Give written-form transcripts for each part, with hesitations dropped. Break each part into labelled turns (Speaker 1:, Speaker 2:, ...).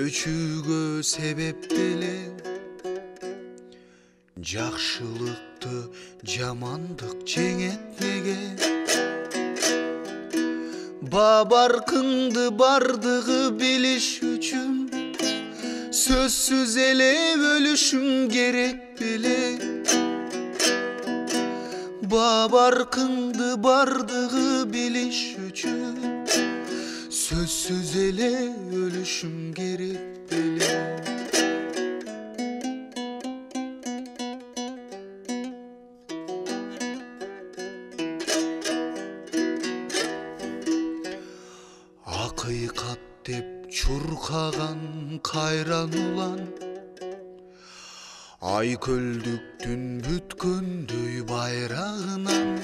Speaker 1: өчүүгө себеп деле, жакшылыкты жамандык жеңет неге? Баркыңды бардыгы билиш үчүн сөзсүз эле өлүшүң керек беле. Баркыңды бардыгы билиш үчүн сөзсүз эле өлүшүң керек беле. Акыйкат деп чуркаган кайран улан, ай көлдүктүн бүткөндөй байрагынан,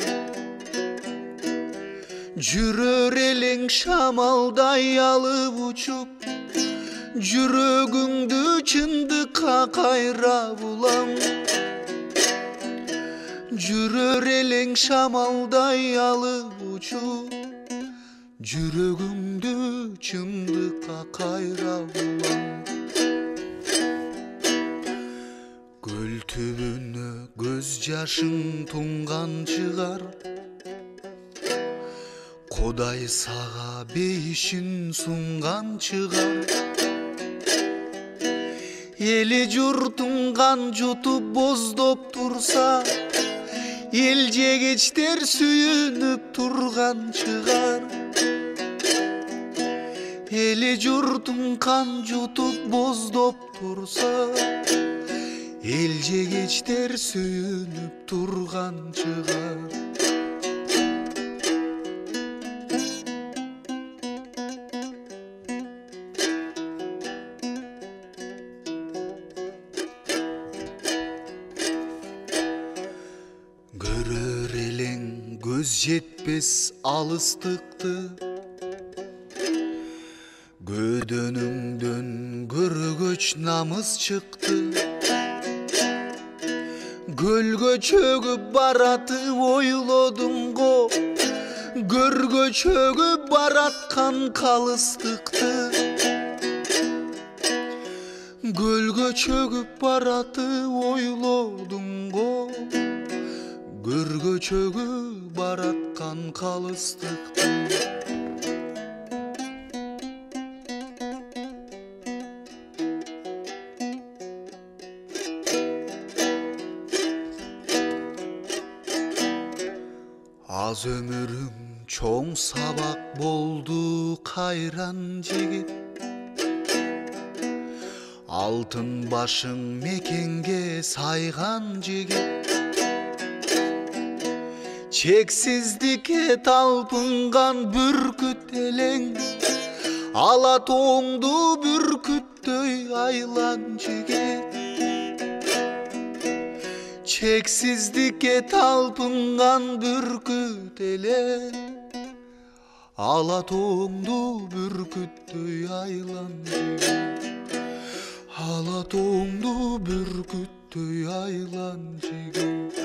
Speaker 1: жүрөр элең шамалдай алып учуп, жүрөгүңдү чындыкка кайрап улам. Жүрөр элең шамалдай алып учуп, жүрөгүңдү чындыкка кайрап улам. Көл түбүнө көз жашың туңган чыгар, Кудай сага бейишин сунган чыгар. Эли журтуң кан жутуп боздоп турса, эл жегечтер сүйүнүп турган чыгар. Эли журтуң кан жутуп боздоп турса, эл жегечтер сүйүнүп турган чыгар. Көрөр элең көз жетпес алыстыкты, Көдөнүңдөн көргөч намыс чыкты. Көлгө чөгүп бараты ойлодум го, Көргө чөгүп бараткан калыстыкты. Көлгө чөгүп бараты ойлодум го, Көргө чөгүп бараткан калыстыкты. Az ömürüm çoğun sabak boldu kayran jigit, Altın başın mekenge saygan jigit. Çeksizlikке talpıngan bürküt eleң, Alatoğundu bürküttöy aylan jigit. Çeksizlikке talpıngan bürküt eleң, Alatoğundu bürküttöy aylan jigit. Alatoğundu bürküttöy aylan jigit.